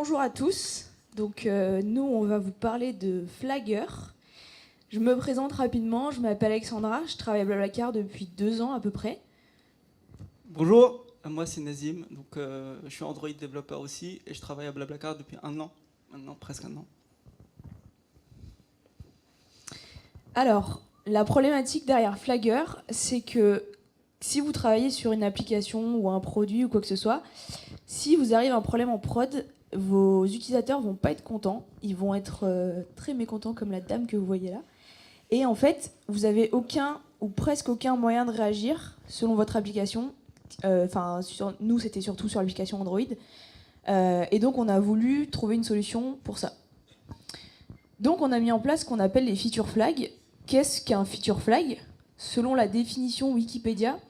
bonjour à tous. Donc, nous, on va vous parler de Flagger. Je me présente rapidement, je m'appelle Alexandra, je travaille à Blablacar depuis 2 ans à peu près. Bonjour, moi c'est Nazim, donc je suis Android développeur aussi et je travaille à Blablacar depuis 1 an, maintenant presque 1 an. Alors, la problématique derrière Flagger, c'est que si vous travaillez sur une application ou un produit ou quoi que ce soit, si vous arrive un problème en prod, vos utilisateurs vont pas être contents, ils vont être très mécontents comme la dame que vous voyez là. Et en fait, vous avez aucun ou presque aucun moyen de réagir selon votre application. Enfin, nous, c'était surtout sur l'application Android. Et donc, on a voulu trouver une solution pour ça. Donc, on a mis en place ce qu'on appelle les feature flags. Qu'est-ce qu'un feature flag ? Selon la définition Wikipédia,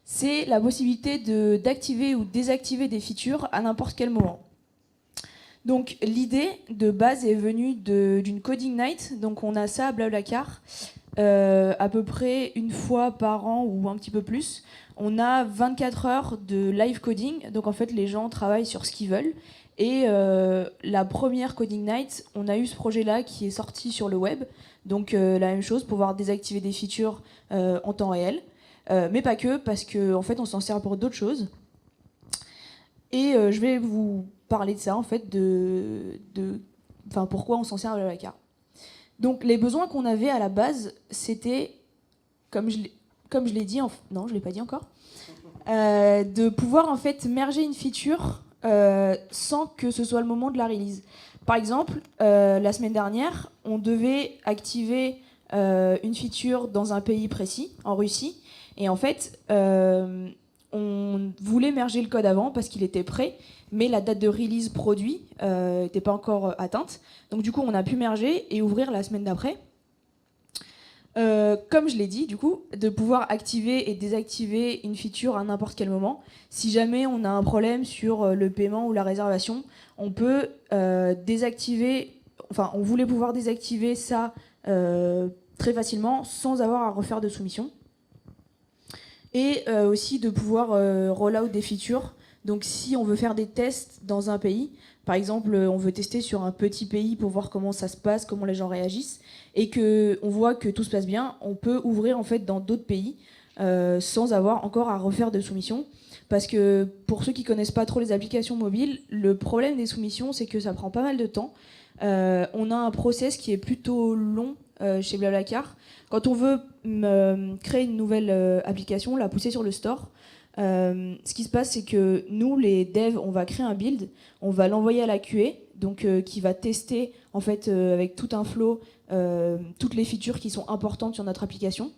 c'est la possibilité d'activer ou désactiver des features à n'importe quel moment. Donc l'idée de base est venue d'une coding night. Donc on a ça à Blablacar à peu près une fois par an ou un petit peu plus. On a 24 heures de live coding. Donc en fait les gens travaillent sur ce qu'ils veulent. Et la première coding night, on a eu ce projet-là qui est sorti sur le web. Donc la même chose, pouvoir désactiver des features en temps réel. Mais pas que, parce qu'en fait on s'en sert pour d'autres choses. Et je vais vous parler de ça, en fait, pourquoi on s'en sert à Blablacar. Donc, les besoins qu'on avait à la base, c'était, comme je l'ai dit, non, je ne l'ai pas dit encore, de pouvoir, en fait, merger une feature sans que ce soit le moment de la release. Par exemple, la semaine dernière, on devait activer une feature dans un pays précis, en Russie, et en fait, on voulait merger le code avant parce qu'il était prêt, mais la date de release produit n'était pas encore atteinte. Donc du coup, on a pu merger et ouvrir la semaine d'après. Comme je l'ai dit, du coup, de pouvoir activer et désactiver une feature à n'importe quel moment. Si jamais on a un problème sur le paiement ou la réservation, on peut désactiver, enfin, on voulait pouvoir désactiver ça très facilement sans avoir à refaire de soumission. Et aussi de pouvoir roll out des features. Donc si on veut faire des tests dans un pays, par exemple on veut tester sur un petit pays pour voir comment ça se passe, comment les gens réagissent, et qu'on voit que tout se passe bien, on peut ouvrir en fait dans d'autres pays sans avoir encore à refaire de soumission. Parce que pour ceux qui connaissent pas trop les applications mobiles, le problème des soumissions, c'est que ça prend pas mal de temps. On a un process qui est plutôt long chez Blablacar. Quand on veut créer une nouvelle application, la pousser sur le store, ce qui se passe, c'est que nous, les devs, on va créer un build, on va l'envoyer à la QA, donc qui va tester en fait avec tout un flow toutes les features qui sont importantes sur notre application.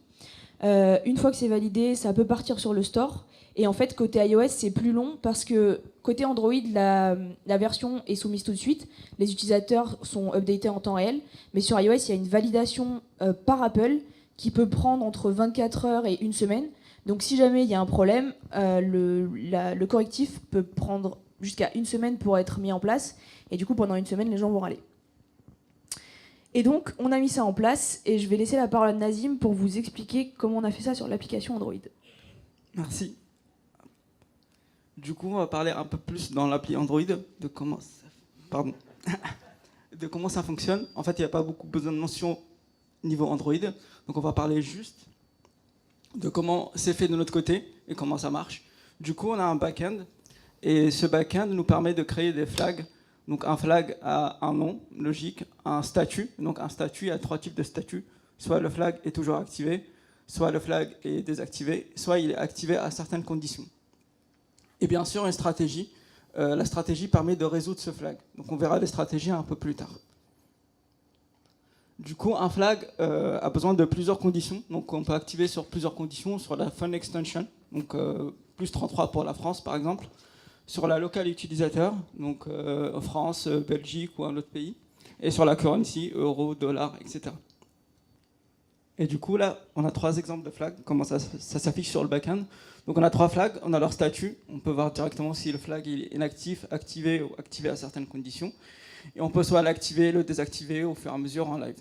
Une fois que c'est validé, ça peut partir sur le store. Et en fait, côté iOS, c'est plus long parce que côté Android, la version est soumise tout de suite. Les utilisateurs sont updatés en temps réel. Mais sur iOS, il y a une validation par Apple qui peut prendre entre 24 heures et une semaine. Donc si jamais il y a un problème, le correctif peut prendre jusqu'à une semaine pour être mis en place. Et du coup, pendant une semaine, les gens vont râler. Et donc, on a mis ça en place. Et je vais laisser la parole à Nazim pour vous expliquer comment on a fait ça sur l'application Android. Merci. Du coup, on va parler un peu plus dans l'appli Android de comment ça fonctionne. En fait, il n'y a pas beaucoup besoin de mentions niveau Android. Donc on va parler juste de comment c'est fait de notre côté et comment ça marche. Du coup, on a un back-end. Et ce back-end nous permet de créer des flags. Donc un flag a un nom logique, un statut. Donc un statut, il y a 3 types de statuts. Soit le flag est toujours activé, soit le flag est désactivé, soit il est activé à certaines conditions. Et bien sûr, une stratégie. La stratégie permet de résoudre ce flag. Donc on verra les stratégies un peu plus tard. Du coup, un flag a besoin de plusieurs conditions. Donc on peut activer sur plusieurs conditions, sur la Fun Extension, donc plus 33 pour la France par exemple, sur la locale utilisateur, donc France, Belgique ou un autre pays, et sur la currency, euro, dollar, etc. Et du coup, là, on a 3 exemples de flags, comment ça s'affiche sur le back-end. Donc on a 3 flags, on a leur statut, on peut voir directement si le flag est inactif, activé ou activé à certaines conditions. Et on peut soit l'activer, le désactiver au fur et à mesure en live.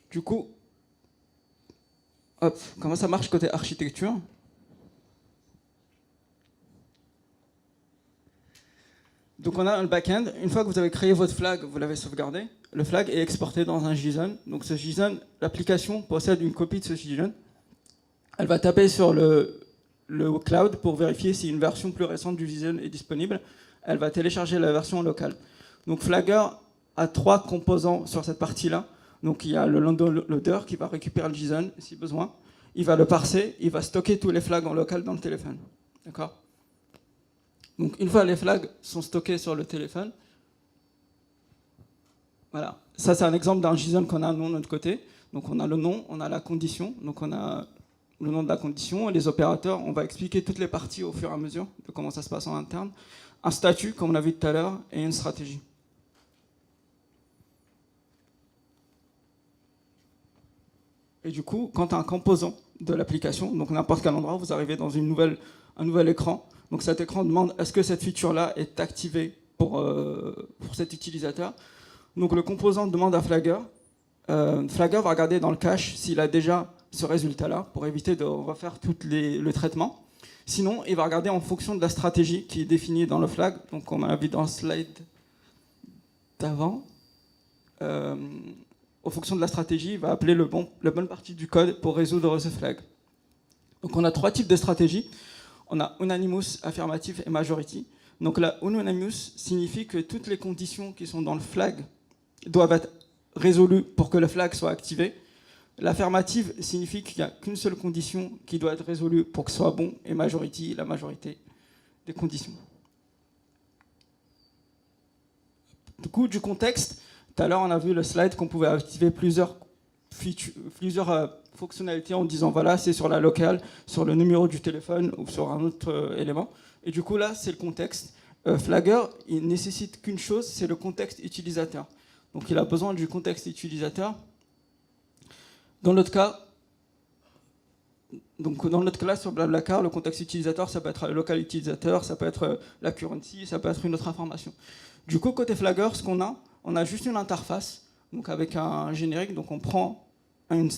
Du coup, hop, comment ça marche côté architecture ? Donc on a le back-end. Une fois que vous avez créé votre flag, vous l'avez sauvegardé, le flag est exporté dans un JSON. Donc ce JSON, l'application possède une copie de ce JSON. Elle va taper sur le cloud pour vérifier si une version plus récente du JSON est disponible. Elle va télécharger la version locale. Donc Flagger a 3 composants sur cette partie-là. Donc il y a le loader qui va récupérer le JSON si besoin. Il va le parser, il va stocker tous les flags en local dans le téléphone. D'accord ? Donc une fois les flags sont stockés sur le téléphone, voilà. Ça c'est un exemple d'un JSON qu'on a nous de notre côté. Donc on a le nom, on a la condition. Donc on a le nom de la condition et les opérateurs. On va expliquer toutes les parties au fur et à mesure de comment ça se passe en interne. Un statut, comme on l'a vu tout à l'heure, et une stratégie. Et du coup, quand tu as un composant de l'application, donc n'importe quel endroit, vous arrivez dans un nouvel écran. Donc cet écran demande est-ce que cette feature-là est activée pour cet utilisateur. Donc le composant demande à Flagger. Flagger va regarder dans le cache s'il a déjà ce résultat-là pour éviter de refaire tout le traitement. Sinon, il va regarder en fonction de la stratégie qui est définie dans le flag. Donc on a vu dans le slide d'avant. En fonction de la stratégie, il va appeler la bonne partie du code pour résoudre ce flag. Donc on a 3 types de stratégies. On a unanimous, affirmative et majority. Donc la unanimous signifie que toutes les conditions qui sont dans le flag doivent être résolues pour que le flag soit activé. L'affirmative signifie qu'il n'y a qu'une seule condition qui doit être résolue pour que ce soit bon, et majority, la majorité des conditions. Du coup, du contexte, tout à l'heure on a vu le slide qu'on pouvait activer plusieurs fonctionnalités en disant voilà, c'est sur la locale, sur le numéro du téléphone ou sur un autre élément. Et du coup là, c'est le contexte. Flagger, il nécessite qu'une chose, c'est le contexte utilisateur. Donc il a besoin du contexte utilisateur. Dans notre cas, sur BlaBlaCar, le contexte utilisateur, ça peut être le local utilisateur, ça peut être la currency, ça peut être une autre information. Du coup, côté Flagger, ce qu'on a juste une interface, donc avec un générique. Donc on prend une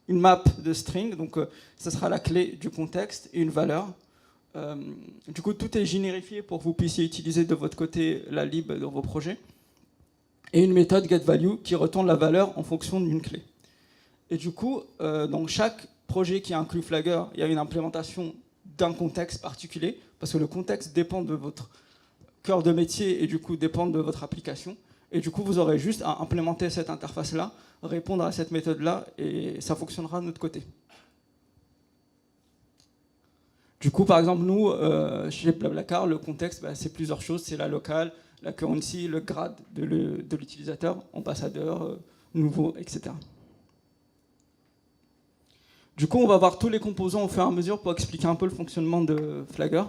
map de string, donc ça sera la clé du contexte et une valeur. Du coup, tout est générifié pour que vous puissiez utiliser de votre côté la lib dans vos projets. Et une méthode getValue qui retourne la valeur en fonction d'une clé. Et du coup, dans chaque projet qui inclut Flagger, il y a une implémentation d'un contexte particulier, parce que le contexte dépend de votre cœur de métier et du coup dépend de votre application. Et du coup, vous aurez juste à implémenter cette interface-là, répondre à cette méthode-là, et ça fonctionnera de notre côté. Du coup, par exemple, nous, chez BlaBlaCar, le contexte, c'est plusieurs choses. C'est la locale, la currency, le grade de l'utilisateur, ambassadeur, nouveau, etc. Du coup, on va voir tous les composants au fur et à mesure pour expliquer un peu le fonctionnement de Flagger.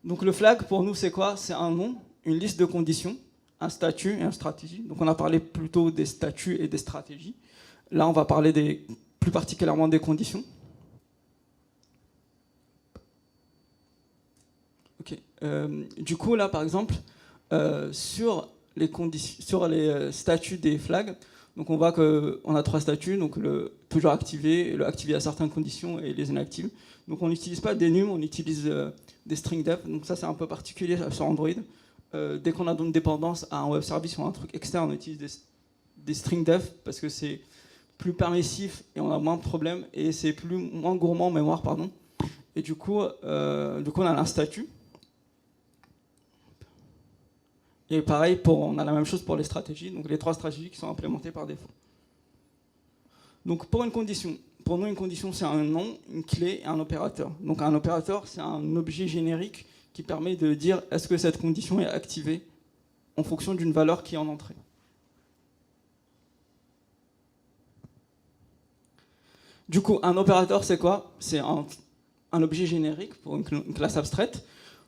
Donc le flag, pour nous, c'est quoi? C'est un nom, une liste de conditions, un statut et une stratégie. Donc on a parlé plutôt des statuts et des stratégies. Là, on va parler plus particulièrement des conditions. Ok. Du coup, là, par exemple, sur les statuts des flags, donc on voit qu'on a 3 statuts, donc le toujours activé, le activé à certaines conditions et les inactives. Donc on n'utilise pas des nums, on utilise des string def. Donc ça c'est un peu particulier sur Android. Dès qu'on a une dépendance à un web service ou un truc externe, on utilise des string def parce que c'est plus permissif et on a moins de problèmes et c'est moins gourmand en mémoire, pardon. Et du coup on a un statut. Et pareil, on a la même chose pour les stratégies, donc les 3 stratégies qui sont implémentées par défaut. Donc pour nous une condition c'est un nom, une clé et un opérateur. Donc un opérateur c'est un objet générique qui permet de dire est-ce que cette condition est activée en fonction d'une valeur qui est en entrée. Du coup, un opérateur c'est quoi? C'est un objet générique pour une classe abstraite,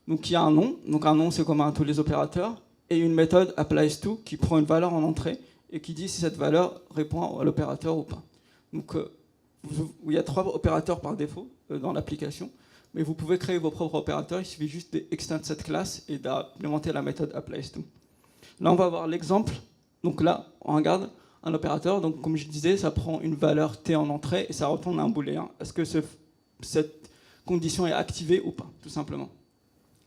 donc qui a un nom. Donc un nom c'est commun à tous les opérateurs. Et une méthode applies_to qui prend une valeur en entrée et qui dit si cette valeur répond à l'opérateur ou pas. Donc il y a 3 opérateurs par défaut dans l'application, mais vous pouvez créer vos propres opérateurs, il suffit juste d'extendre cette classe et d'implémenter la méthode applies_to. Là on va voir l'exemple, donc là on regarde un opérateur, donc comme je disais, ça prend une valeur t en entrée et ça retourne un booléen. Est-ce que cette condition est activée ou pas, tout simplement.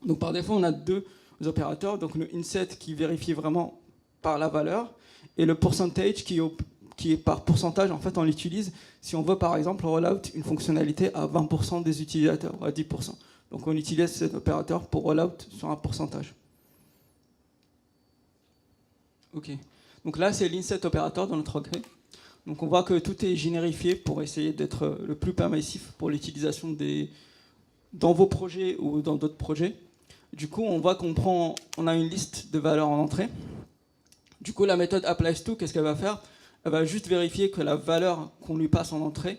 Donc par défaut on a 2 opérateurs. Donc le inset qui vérifie vraiment par la valeur et le percentage qui est par pourcentage. En fait, on l'utilise si on veut par exemple rollout une fonctionnalité à 20% des utilisateurs ou à 10%. Donc on utilise cet opérateur pour rollout sur un pourcentage. Ok. Donc là, c'est l'inset opérateur dans notre gré. Donc on voit que tout est générifié pour essayer d'être le plus permissif pour l'utilisation dans vos projets ou dans d'autres projets. Du coup, on voit on a une liste de valeurs en entrée. Du coup, la méthode applies_to, qu'est-ce qu'elle va faire? Elle va juste vérifier que la valeur qu'on lui passe en entrée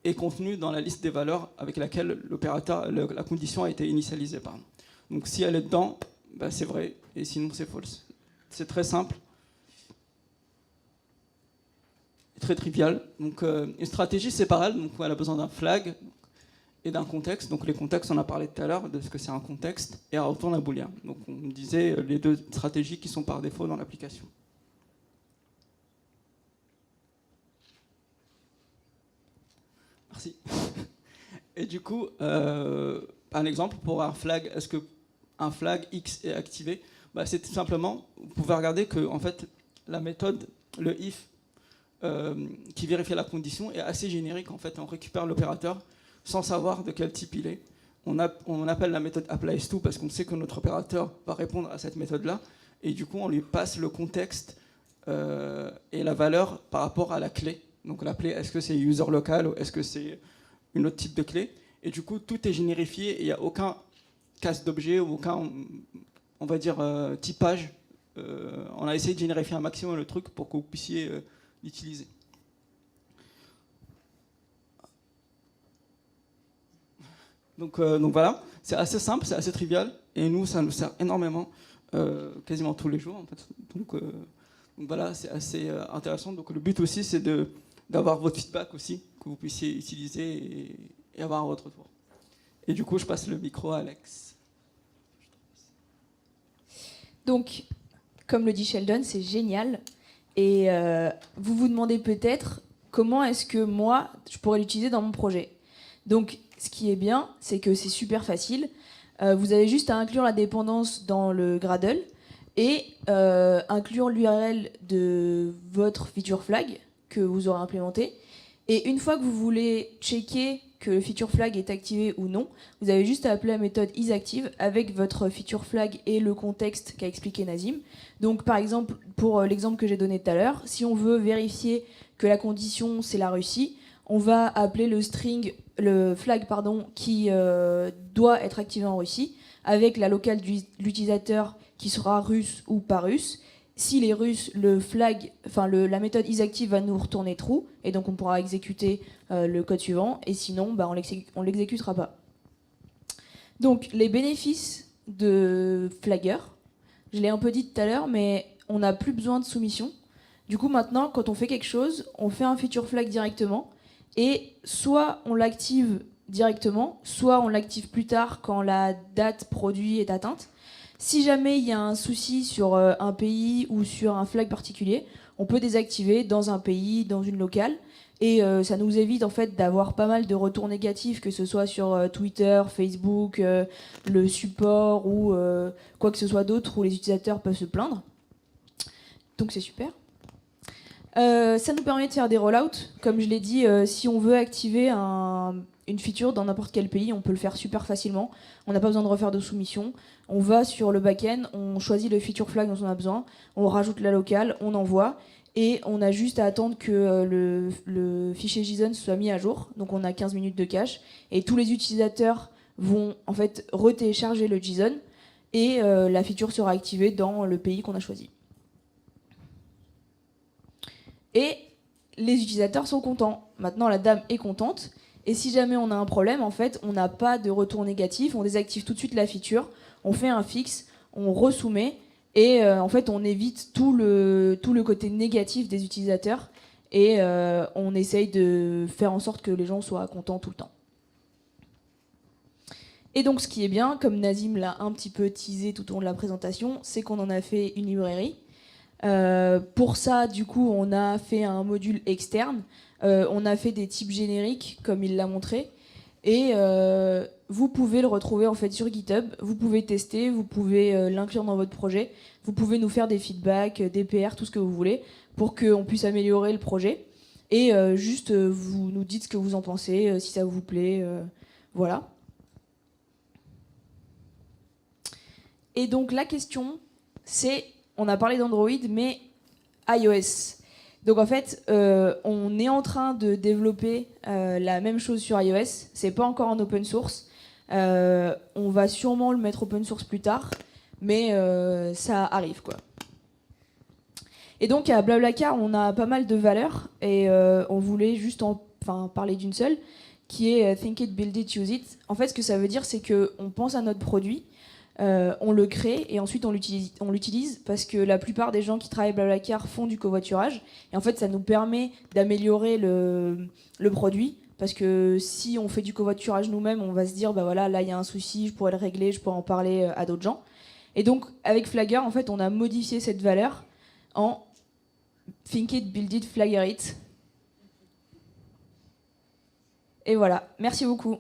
est contenue dans la liste des valeurs avec laquelle la condition a été initialisée. Pardon. Donc si elle est dedans, bah, c'est vrai, et sinon c'est false. C'est très simple. Très trivial. Donc une stratégie séparale, donc elle a besoin d'un flag et d'un contexte. Donc les contextes, on a parlé tout à l'heure de ce que c'est un contexte, et elle retourne un booléen. Donc on disait les deux stratégies qui sont par défaut dans l'application. Merci. Et du coup, un exemple pour un flag, est-ce que un flag X est activé? Bah, c'est tout simplement, vous pouvez regarder que en fait la méthode, le if, qui vérifie la condition est assez générique. En fait, on récupère l'opérateur sans savoir de quel type il est. On appelle la méthode applies_to parce qu'on sait que notre opérateur va répondre à cette méthode-là, et du coup on lui passe le contexte et la valeur par rapport à la clé. Donc la clé, est-ce que c'est user local ou est-ce que c'est un autre type de clé? Et du coup tout est générifié et il n'y a aucun casse d'objet ou aucun, on va dire, typage. On a essayé de générifier un maximum le truc pour que vous puissiez l'utiliser. Donc voilà, c'est assez simple, c'est assez trivial, et nous, ça nous sert énormément, quasiment tous les jours, en fait. Donc voilà, c'est assez intéressant. Donc le but aussi, c'est d'avoir votre feedback aussi, que vous puissiez utiliser et avoir un retour. Et du coup, je passe le micro à Alex. Donc, comme le dit Sheldon, c'est génial. Et vous vous demandez peut-être comment est-ce que moi, je pourrais l'utiliser dans mon projet. Donc, ce qui est bien, c'est que c'est super facile. Vous avez juste à inclure la dépendance dans le Gradle et inclure l'URL de votre feature flag que vous aurez implémenté. Et une fois que vous voulez checker que le feature flag est activé ou non, vous avez juste à appeler la méthode isActive avec votre feature flag et le contexte qu'a expliqué Nazim. Donc par exemple, pour l'exemple que j'ai donné tout à l'heure, si on veut vérifier que la condition c'est la Russie, on va appeler le flag qui doit être activé en Russie avec la locale de l'utilisateur qui sera russe ou pas russe. S'il est russe, la méthode isActive va nous retourner true, et donc on pourra exécuter le code suivant, et sinon on l'exécutera pas. Donc les bénéfices de Flagger, je l'ai un peu dit tout à l'heure, mais on n'a plus besoin de soumission. Du coup maintenant, quand on fait quelque chose, on fait un feature flag directement, et soit on l'active directement, soit on l'active plus tard quand la date produit est atteinte. Si jamais il y a un souci sur un pays ou sur un flag particulier, on peut désactiver dans un pays, dans une locale, et ça nous évite en fait d'avoir pas mal de retours négatifs, que ce soit sur Twitter, Facebook, le support ou quoi que ce soit d'autre où les utilisateurs peuvent se plaindre. Donc c'est super. Ça nous permet de faire des rollouts. Comme je l'ai dit, si on veut activer une feature dans n'importe quel pays, on peut le faire super facilement. On n'a pas besoin de refaire de soumission. On va sur le back-end, on choisit le feature flag dont on a besoin, on rajoute la locale, on envoie, et on a juste à attendre que le fichier JSON soit mis à jour. Donc on a 15 minutes de cache, et tous les utilisateurs vont en fait retélécharger le JSON, et la feature sera activée dans le pays qu'on a choisi. Et les utilisateurs sont contents. Maintenant, la dame est contente. Et si jamais on a un problème, en fait, on n'a pas de retour négatif. On désactive tout de suite la feature. On fait un fixe, on resoumet. Et en fait, on évite tout le côté négatif des utilisateurs. Et on essaye de faire en sorte que les gens soient contents tout le temps. Et donc, ce qui est bien, comme Nazim l'a un petit peu teasé tout au long de la présentation, c'est qu'on en a fait une librairie. Pour ça, du coup, on a fait un module externe. On a fait des types génériques, comme il l'a montré. Et vous pouvez le retrouver en fait sur GitHub, vous pouvez tester, vous pouvez l'inclure dans votre projet, vous pouvez nous faire des feedbacks, des PR, tout ce que vous voulez, pour qu'on puisse améliorer le projet. Et juste, vous nous dites ce que vous en pensez, si ça vous plaît, voilà. Et donc la question, c'est, on a parlé d'Android, mais iOS. Donc en fait, on est en train de développer la même chose sur iOS. C'est pas encore en open source. On va sûrement le mettre open source plus tard, mais ça arrive quoi. Et donc à Blablacar, on a pas mal de valeurs et on voulait juste parler d'une seule, qui est Think It, Build It, Use It. En fait, ce que ça veut dire, c'est qu'on pense à notre produit, on le crée et ensuite on l'utilise parce que la plupart des gens qui travaillent à Blablacar font du covoiturage et en fait ça nous permet d'améliorer le produit parce que si on fait du covoiturage nous-mêmes, on va se dire bah voilà, là il y a un souci, je pourrais le régler, je pourrais en parler à d'autres gens. Et donc avec Flagger, en fait, on a modifié cette valeur en Think It, Build It, Flagger It. Et voilà, merci beaucoup.